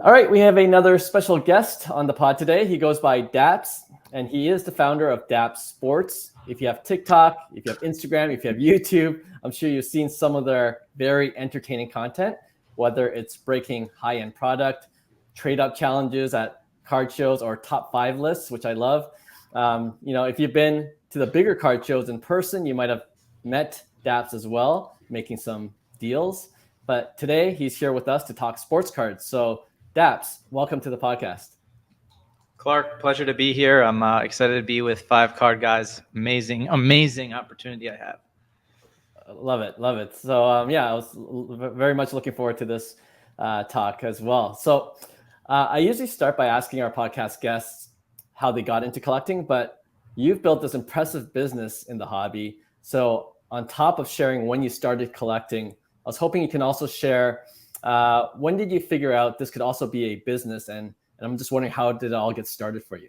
All right, we have another special guest on the pod today. He goes by Dappz, and he is the founder of Dappz Sports. If you have TikTok, if you have Instagram, if you have YouTube, I'm sure you've seen some of their very entertaining content, whether it's breaking high-end product, trade-up challenges at card shows, or top 5 lists, which I love. If you've been to the bigger card shows in person, you might have met Dappz as well, making some deals. But today he's here with us to talk sports cards. So Dappz, welcome to the podcast. Clark, pleasure to be here. I'm excited to be with Five Card Guys. Amazing opportunity I have. Love it. So I was very much looking forward to this talk as well. So I usually start by asking our podcast guests how they got into collecting, but you've built this impressive business in the hobby. So on top of sharing when you started collecting, I was hoping you can also share when did you figure out this could also be a business? And I'm just wondering, how did it all get started for you?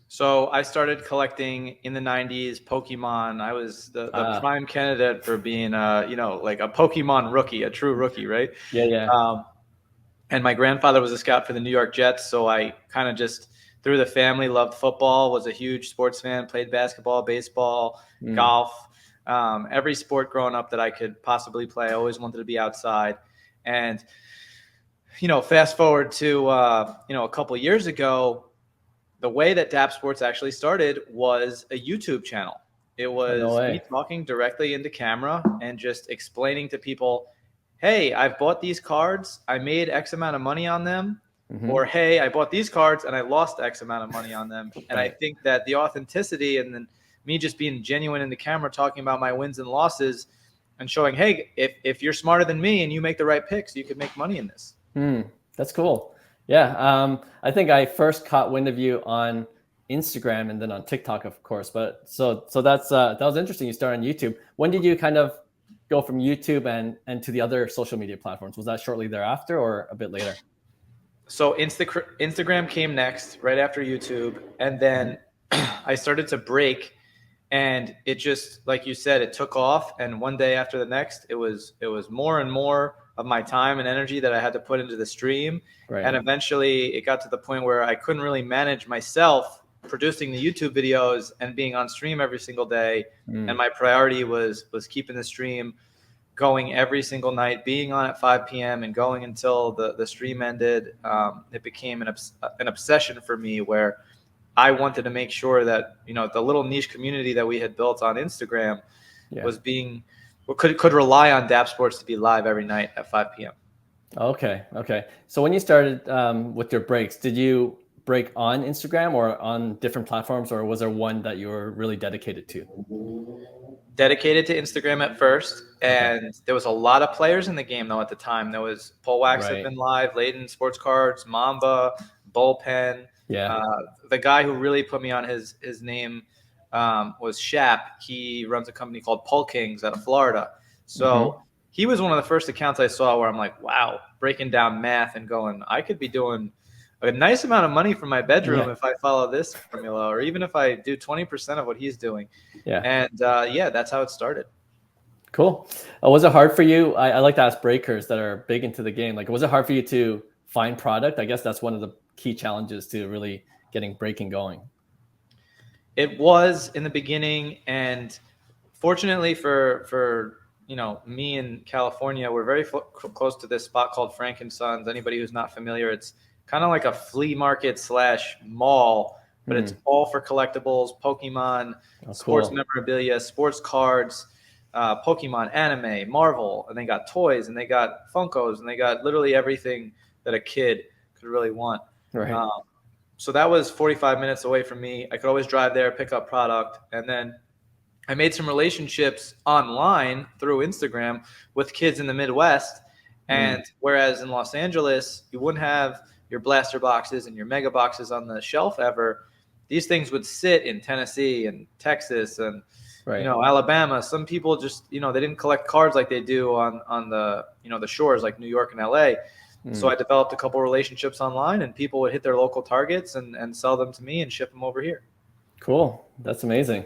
So I started collecting in the 90s, Pokemon. I was the prime candidate for being, like a Pokemon rookie, a true rookie, right? Yeah. And my grandfather was a scout for the New York Jets. So I kind of just, through the family, loved football, was a huge sports fan, played basketball, baseball, golf, every sport growing up that I could possibly play. I always wanted to be outside. And, fast forward to, a couple of years ago, the way that Dappz Sports actually started was a YouTube channel. It was me talking directly into camera and just explaining to people, hey, I've bought these cards. I made X amount of money on them. Mm-hmm. Or, hey, I bought these cards and I lost X amount of money on them. And I think that the authenticity and then me just being genuine in the camera, talking about my wins and losses and showing, hey, if you're smarter than me and you make the right picks, you can make money in this. That's cool. Yeah. I think I first caught wind of you on Instagram and then on TikTok, of course. But so that was interesting. You started on YouTube. When did you kind of go from YouTube and to the other social media platforms? Was that shortly thereafter or a bit later? So Instagram came next, right after YouTube. And then I started to break. And it just, like you said, it took off. And one day after the next, it was more and more of my time and energy that I had to put into the stream. Right. And eventually it got to the point where I couldn't really manage myself producing the YouTube videos and being on stream every single day. And my priority was keeping the stream going every single night, being on at 5 p.m. and going until the stream ended. It became an obsession for me where I wanted to make sure that, the little niche community that we had built on Instagram could rely on Dappz Sports to be live every night at 5 p.m. Okay. So when you started with your breaks, did you break on Instagram or on different platforms, or was there one that you were really dedicated to? Dedicated to Instagram at first, and there was a lot of players in the game though at the time. There was Polwax had been live, Layden Sports Cards, Mamba, Bullpen. Yeah. The guy who really put me on his name was Shap. He runs a company called Pol Kings out of Florida. So he was one of the first accounts I saw where I'm like, wow, breaking down math and going, I could be doing a nice amount of money from my bedroom if I follow this formula, or even if I do 20% of what he's doing. Yeah. And that's how it started. Cool. Was it hard for you? I like to ask breakers that are big into the game. Like, was it hard for you to find product? I guess that's one of the key challenges to really getting breaking going. It was in the beginning, and fortunately for me in California, we're very close to this spot called Frank & Sons. Anybody who's not familiar, it's kind of like a flea market / mall, but it's all for collectibles, Pokemon, sports memorabilia, sports cards, Pokemon, anime, Marvel, and they got toys and they got Funkos and they got literally everything that a kid could really want. Right. So that was 45 minutes away from me. I could always drive there, pick up product. And then I made some relationships online through Instagram with kids in the Midwest. And whereas in Los Angeles, you wouldn't have your blaster boxes and your mega boxes on the shelf ever, these things would sit in Tennessee and Texas and Alabama. Some people just, they didn't collect cards like they do on the, the shores like New York and LA. So I developed a couple relationships online, and people would hit their local targets and sell them to me and ship them over here. Cool. That's amazing.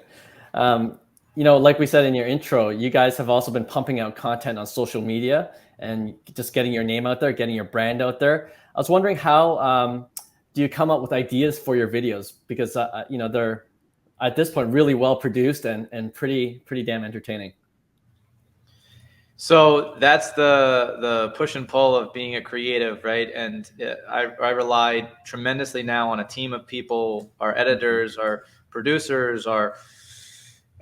Like we said in your intro, you guys have also been pumping out content on social media, and just getting your name out there, getting your brand out there. I was wondering how do you come up with ideas for your videos? Because they're at this point really well produced and pretty damn entertaining. So that's the push and pull of being a creative, right? And I rely tremendously now on a team of people, our editors, our producers, our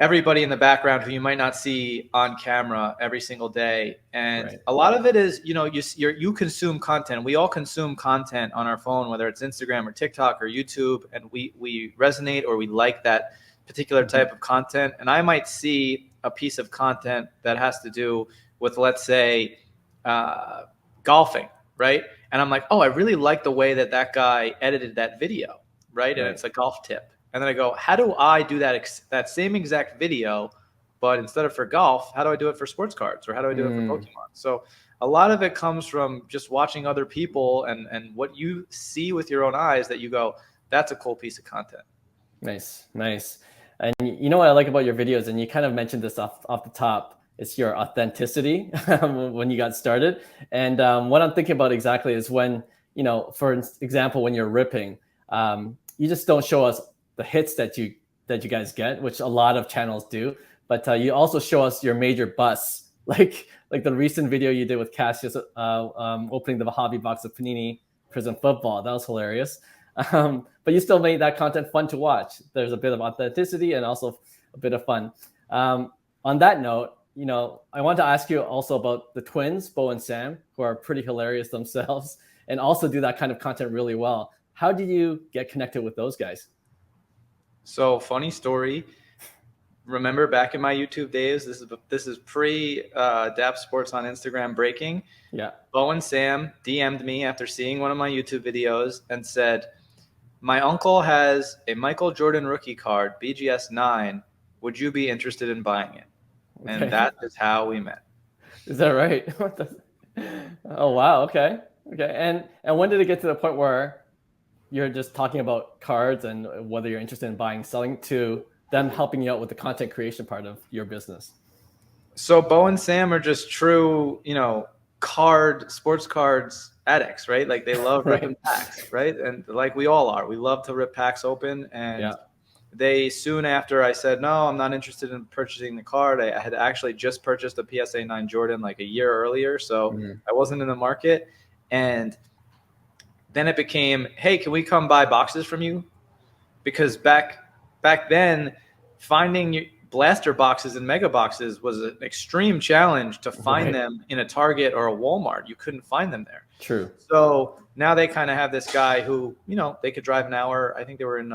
everybody in the background who you might not see on camera every single day. And Right. a lot of it is, you consume content. We all consume content on our phone, whether it's Instagram or TikTok or YouTube, and we resonate or we like that particular type of content. And I might see a piece of content that has to do with, let's say, golfing, right? And I'm like, oh, I really like the way that guy edited that video, right? And it's a golf tip. And then I go, how do I do that same exact video, but instead of for golf, how do I do it for sports cards, or how do I do it for Pokemon? So a lot of it comes from just watching other people and what you see with your own eyes that you go, that's a cool piece of content. Nice. And you know what I like about your videos, and you kind of mentioned this off the top, it's your authenticity when you got started. And what I'm thinking about exactly is when, for example, when you're ripping, you just don't show us the hits that you guys get, which a lot of channels do, but you also show us your major busts, like the recent video you did with Cassius opening the hobby box of Panini Prism Football. That was hilarious. But you still made that content fun to watch. There's a bit of authenticity and also a bit of fun. On that note, I want to ask you also about the twins, Bo and Sam, who are pretty hilarious themselves and also do that kind of content really well. How did you get connected with those guys? So funny story. Remember back in my YouTube days, this is pre Dappz Sports on Instagram breaking. Yeah. Bo and Sam DM'd me after seeing one of my YouTube videos and said, my uncle has a Michael Jordan rookie card, BGS 9. Would you be interested in buying it? Okay. And that is how we met. Is that right? Oh, wow. Okay. And when did it get to the point where you're just talking about cards and whether you're interested in buying, selling, to them helping you out with the content creation part of your business? So Bo and Sam are just true, sports cards addicts, right? Like they love ripping packs, right? And like we all are, we love to rip packs open. And they, soon after I said, no, I'm not interested in purchasing the card. I had actually just purchased a PSA 9 Jordan like a year earlier. So I wasn't in the market. And then it became, hey, can we come buy boxes from you? Because back then, finding blaster boxes and mega boxes was an extreme challenge to find them in a Target or a Walmart. You couldn't find them there. True. So now they kind of have this guy who, they could drive an hour. I think they were in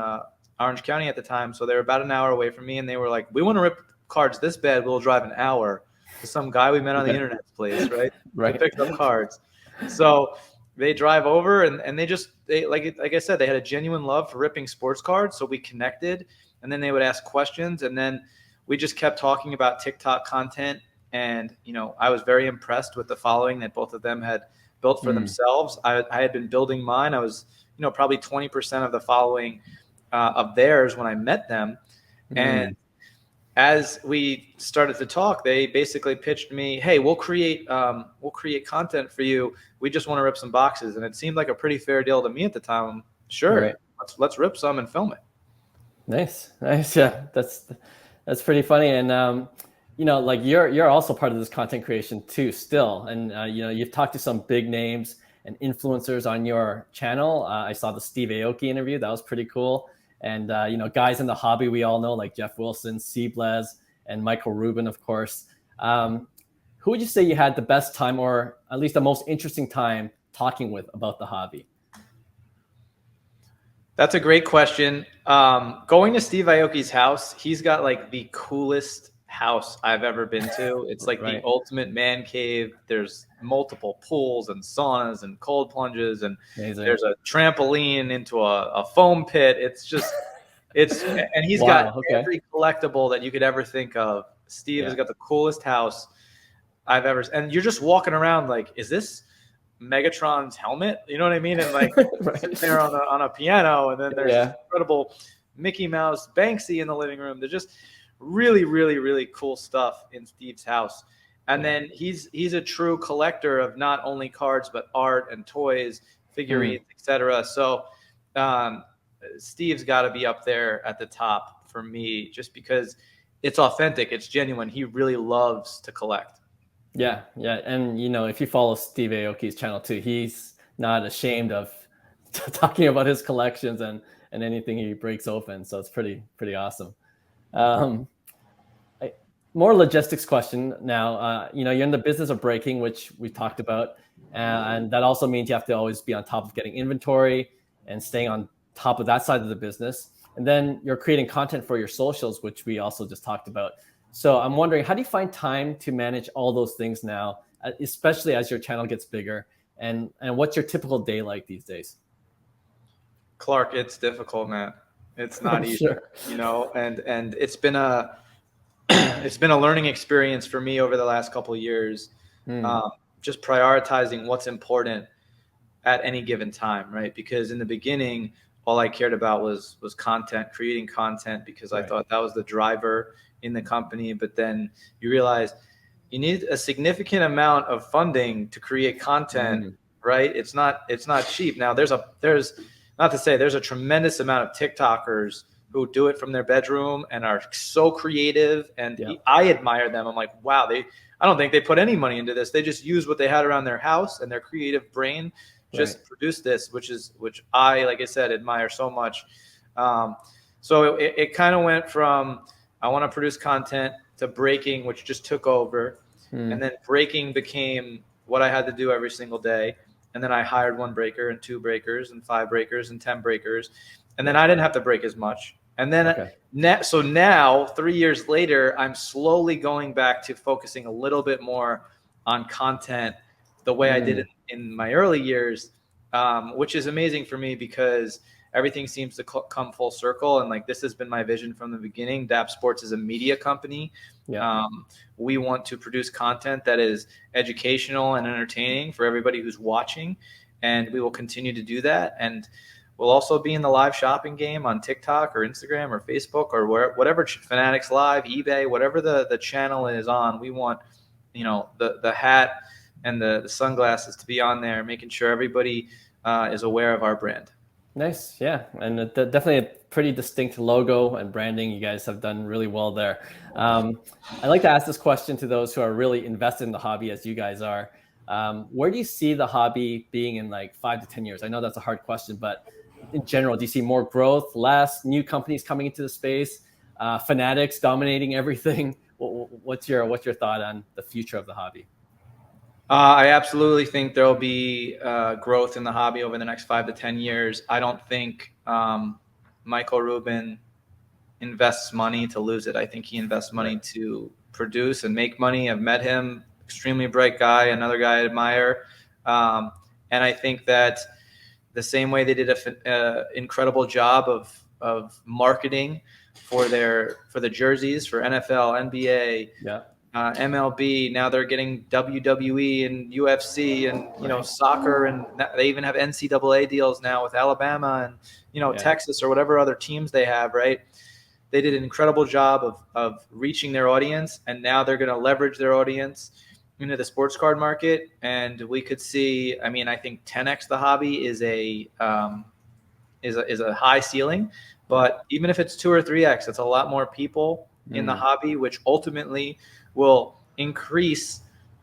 Orange County at the time. So they were about an hour away from me. And they were like, we want to rip cards this bad. We'll drive an hour to some guy we met on the internet place, right? To pick up cards. So they drive over and they like I said, they had a genuine love for ripping sports cards. So we connected, and then they would ask questions, and then we just kept talking about TikTok content. And, I was very impressed with the following that both of them had built for themselves. I had been building mine. I was, probably 20% of the following of theirs when I met them. And as we started to talk, they basically pitched me, hey, we'll create content for you. We just want to rip some boxes. And it seemed like a pretty fair deal to me at the time. Sure. Let's rip some and film it. Nice. Yeah, that's pretty funny. And like you're also part of this content creation too still. And you've talked to some big names and influencers on your channel. I saw the Steve Aoki interview. That was pretty cool. And guys in the hobby we all know, like Jeff Wilson, Seablez, and Michael Rubin, of course. Who would you say you had the best time, or at least the most interesting time, talking with about the hobby? That's a great question. Going to Steve Aoki's house, he's got like the coolest house I've ever been to. It's like the ultimate man cave. There's multiple pools and saunas and cold plunges, and there's a trampoline into a foam pit. And he's got every collectible that you could ever think of. Steve has got the coolest house I've ever, and you're just walking around like, is this Megatron's helmet? You know what I mean? And like sitting there on a piano, and then there's this incredible Mickey Mouse Banksy in the living room. There's just really, really, really cool stuff in Steve's house. And then he's a true collector of not only cards but art and toys, figurines, etc. So Steve's got to be up there at the top for me, just because it's authentic, it's genuine. He really loves to collect. Yeah, yeah, and if you follow Steve Aoki's channel too, he's not ashamed of talking about his collections and anything he breaks open. So it's pretty awesome. Um, More logistics question now. You're in the business of breaking, which we talked about, and that also means you have to always be on top of getting inventory and staying on top of that side of the business. And then you're creating content for your socials, which we also just talked about. So I'm wondering, how do you find time to manage all those things now, especially as your channel gets bigger? And what's your typical day like these days? Clark, it's difficult, man. It's not easy, Sure. and it's been a it's been a learning experience for me over the last couple of years. Just prioritizing what's important at any given time, right? Because in the beginning, all I cared about was content, creating content, because I thought that was the driver in the company. But then you realize you need a significant amount of funding to create content, right? It's not cheap. Now there's not to say there's a tremendous amount of TikTokers who do it from their bedroom and are so creative, and I admire them. I'm like, wow, I don't think they put any money into this. They just used what they had around their house and their creative brain just produced this, which I, like I said, admire so much. So it kind of went from I want to produce content to breaking, which just took over. And then breaking became what I had to do every single day. And then I hired 1 breaker and 2 breakers and 5 breakers and 10 breakers. And then I didn't have to break as much. And then so now 3 years later, I'm slowly going back to focusing a little bit more on content the way I did in my early years, which is amazing for me because everything seems to come full circle. And like, this has been my vision from the beginning. Dappz Sports is a media company. We want to produce content that is educational and entertaining for everybody who's watching. And we will continue to do that. And we'll also be in the live shopping game on TikTok or Instagram or Facebook or whatever, Fanatics Live, eBay, whatever the channel is on. We want, the hat and the sunglasses to be on there, making sure everybody is aware of our brand. Nice. Yeah. And definitely a pretty distinct logo and branding. You guys have done really well there. I like to ask this question to those who are really invested in the hobby as you guys are. Where do you see the hobby being in like 5 to 10 years? I know that's a hard question, but in general, do you see more growth, less, new companies coming into the space, Fanatics dominating everything? What's your thought on the future of the hobby? I absolutely think there'll be growth in the hobby over the next 5 to 10 years. I don't think Michael Rubin invests money to lose it. I think he invests money to produce and make money. I've met him, extremely bright guy, another guy I admire. And I think that the same way they did an incredible job of marketing for the jerseys for NFL, NBA, MLB. Now they're getting WWE and UFC and soccer, and they even have NCAA deals now with Alabama and Texas or whatever other teams they have. Right? They did an incredible job of reaching their audience, and now they're going to leverage their audience into the sports card market. And we could see. I mean, I think 10x the hobby is a high ceiling, but even if it's 2 or 3x, it's a lot more people in the hobby, which ultimately will increase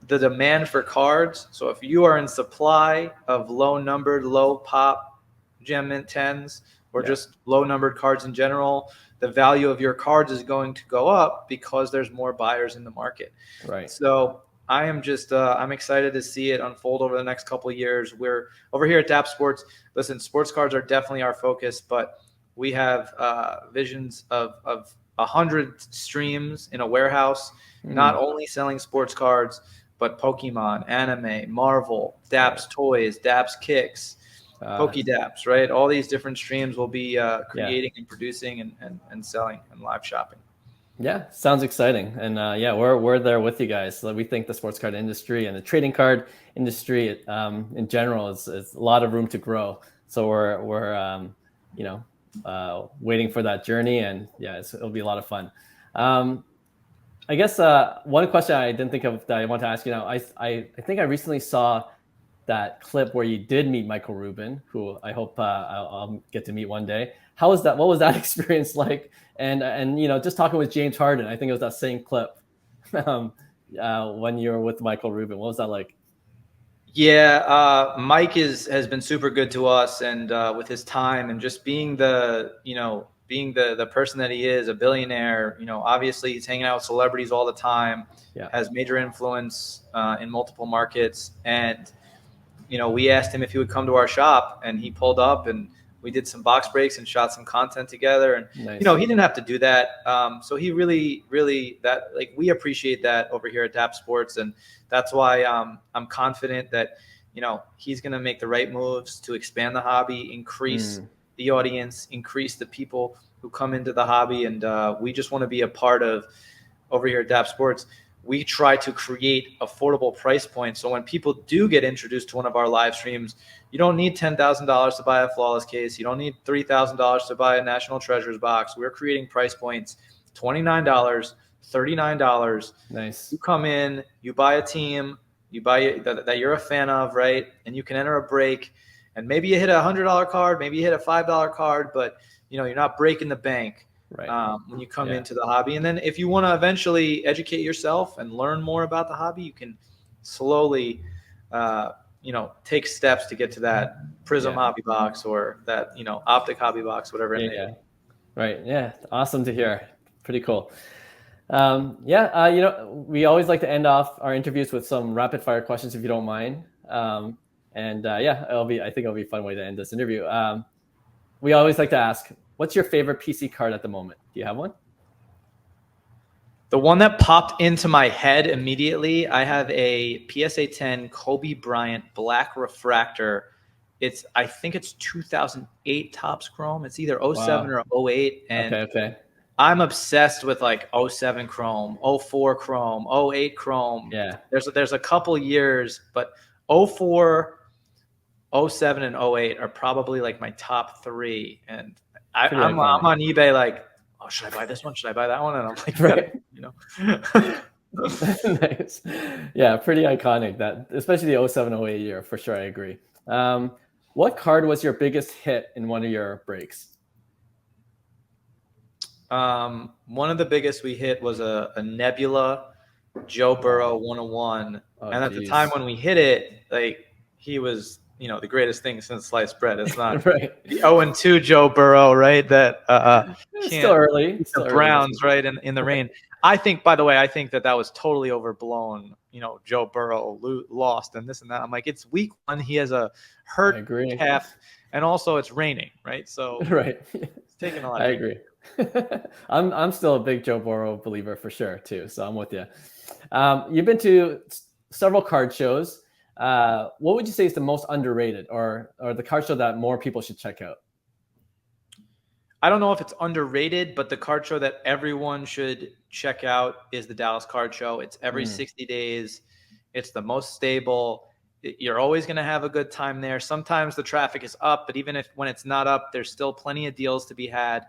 the demand for cards. So if you are in supply of low numbered, low pop gem mint 10s or just low numbered cards in general, the value of your cards is going to go up because there's more buyers in the market. Right. So I am just I'm excited to see it unfold over the next couple of years. We're over here at Dappz Sports. Listen, sports cards are definitely our focus, but we have visions of 100 streams in a warehouse, not only selling sports cards, but Pokemon, anime, Marvel, Dappz toys, Dappz kicks, Dappz, right? All these different streams will be creating and producing and selling and live shopping. Yeah, sounds exciting. And we're there with you guys. So we think the sports card industry and the trading card industry in general is a lot of room to grow. So we're waiting for that journey, and it'll be a lot of fun. I guess one question I didn't think of that I want to ask you now. I think I recently saw that clip where you did meet Michael Rubin, who I hope I'll get to meet one day. How was that? What was that experience like? And just talking with James Harden, I think it was that same clip um, when you were with Michael Rubin. What was that like? Yeah, Mike has been super good to us, and with his time and just being the person that he is, a billionaire. Obviously he's hanging out with celebrities all the time, Yeah, has major influence in multiple markets, and we asked him if he would come to our shop, and he pulled up, and we did some box breaks and shot some content together. And nice. he didn't have to do that. So he really, really we appreciate that over here at Dappz Sports, and that's why I'm confident that he's going to make the right moves to expand the hobby, increase the audience, increase the people who come into the hobby, and we just want to be a part of over here at Dappz Sports. We try to create affordable price points. So when people do get introduced to one of our live streams, you don't need $10,000 to buy a flawless case. You don't need $3,000 to buy a National Treasures box. We're creating price points, $29, $39. Nice. You come in, you buy a team, you buy that you're a fan of, right? And you can enter a break, and maybe you hit a $100 card, maybe you hit a $5 card, but you're not breaking the bank. Right. When you come into the hobby. And then if you want to eventually educate yourself and learn more about the hobby, you can slowly, take steps to get to that Prism hobby box or that, Optic hobby box, whatever it may be. Right. Yeah. Awesome to hear. Pretty cool. We always like to end off our interviews with some rapid fire questions, if you don't mind. I think it'll be a fun way to end this interview. We always like to ask, what's your favorite PC card at the moment? Do you have one? The one that popped into my head immediately, I have a PSA 10 Kobe Bryant Black Refractor. I think it's 2008 Topps Chrome. It's either 07 or 08. And okay. I'm obsessed with like 07 Chrome, 04 Chrome, 08 Chrome. Yeah. There's a couple years, but 04, 07, and 08 are probably like my top three. And I'm on eBay like, oh, should I buy this one? Should I buy that one? And I'm like, right. Nice. Yeah, pretty iconic, that, especially the 07, 08 year, for sure. I agree. What card was your biggest hit in one of your breaks? One of the biggest we hit was a Nebula Joe Burrow 101. And at the time when we hit it, like, he was the greatest thing since sliced bread. It's not right. The 0-2 Joe Burrow, right? That still early. The Browns, right, in the rain. I think that was totally overblown. Joe Burrow lost and this and that. I'm like, it's week one. He has a hurt calf, and also it's raining, right? So right, it's taking a lot. I agree. I'm still a big Joe Burrow believer for sure too. So I'm with you. You've been to several card shows. What would you say is the most underrated, or the card show that more people should check out? I don't know if it's underrated, but the card show that everyone should check out is the Dallas Card Show. It's every 60 days. It's the most stable. You're always going to have a good time there. Sometimes the traffic is up, but even when it's not up, there's still plenty of deals to be had.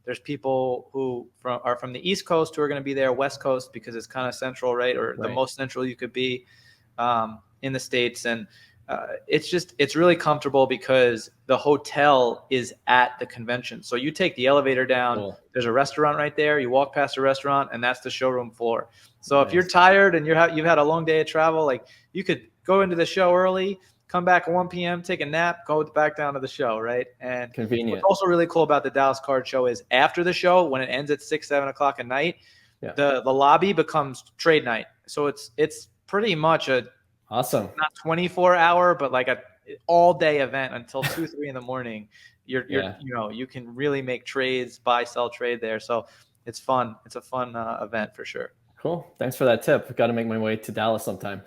There's people who are from the East Coast who are going to be there, West Coast, because it's kind of central, right? Or the most central you could be in the States. And it's really comfortable because the hotel is at the convention. So you take the elevator down, cool. There's a restaurant right there. You walk past the restaurant, and that's the showroom floor. So if you're tired and you've had a long day of travel, like, you could go into the show early, come back at 1 p.m., take a nap, go back down to the show, right? And convenient. What's also really cool about the Dallas Card Show is after the show, when it ends at 6, 7 o'clock at night, the lobby becomes trade night. So it's pretty much awesome, not 24-hour, but like a all-day event until 2, 3 in the morning. You can really make trades, buy, sell, trade there. So it's fun. It's a fun event for sure. Cool. Thanks for that tip. I've got to make my way to Dallas sometime.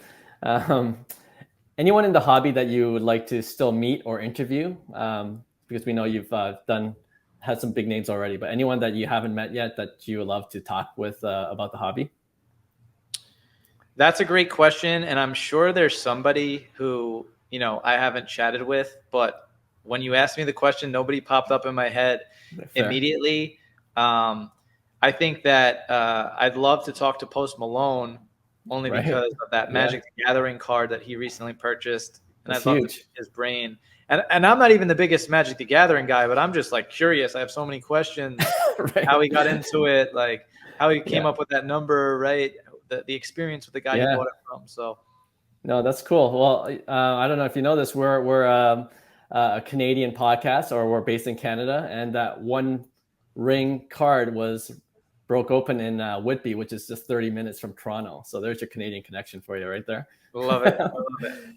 Anyone in the hobby that you would like to still meet or interview? Because we know you've had some big names already, but anyone that you haven't met yet that you would love to talk with about the hobby? That's a great question. And I'm sure there's somebody who, I haven't chatted with, but when you asked me the question, nobody popped up in my head immediately. I think that I'd love to talk to Post Malone only Right. because of that Yeah. Magic the Gathering card that he recently purchased, and That's I'd love to huge. pick his brain. And I'm not even the biggest Magic the Gathering guy, but I'm just like curious. I have so many questions. How Right. he got into it, like how he came Yeah. up with that number, right? The experience with the guy he Yeah. bought it from. So No, that's cool. Well, I don't know if you know this. We're a Canadian podcast, or we're based in Canada, and that one ring card was broke open in Whitby, which is just 30 minutes from Toronto. So there's your Canadian connection for you right there. love it. I love it.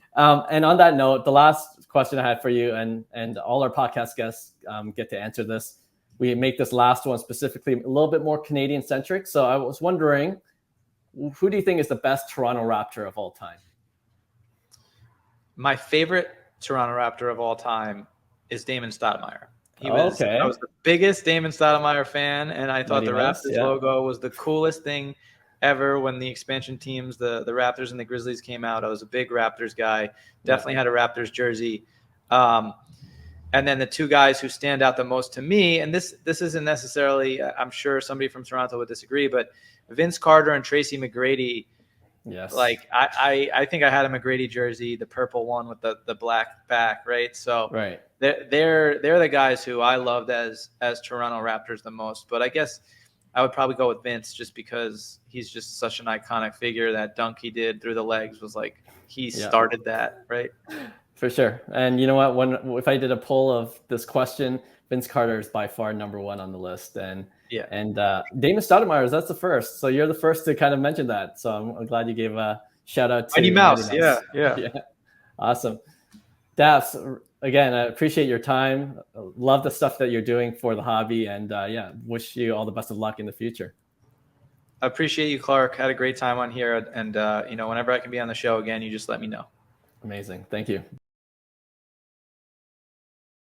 And on that note, the last question I had for you, and all our podcast guests get to answer this. We make this last one specifically a little bit more Canadian centric. So I was wondering, who do you think is the best Toronto Raptor of all time? My favorite Toronto Raptor of all time is Damon Stoudemire. I Okay. was the biggest Damon Stoudemire fan, and I thought Mighty the Mouse, Raptors yeah. logo was the coolest thing ever when the expansion teams, the Raptors and the Grizzlies came out. I was a big Raptors guy. Definitely had a Raptors jersey. And then the two guys who stand out the most to me, and this isn't necessarily, I'm sure somebody from Toronto would disagree, but Vince Carter and Tracy McGrady. Yes. Like I think I had a McGrady jersey, the purple one with the black back, right? So right. they're the guys who I loved as Toronto Raptors the most. But I guess I would probably go with Vince just because he's just such an iconic figure. That dunk he did through the legs was like he started that, right? For sure. And you know what? If I did a poll of this question, Vince Carter is by far number one on the list. And Damon Stoudemire, that's the first. So you're the first to kind of mention that. So I'm glad you gave a shout out to Mighty Mouse. Yeah. Awesome. Dappz, again, I appreciate your time. Love the stuff that you're doing for the hobby, and wish you all the best of luck in the future. I appreciate you, Clark. Had a great time on here, and whenever I can be on the show again, you just let me know. Amazing. Thank you.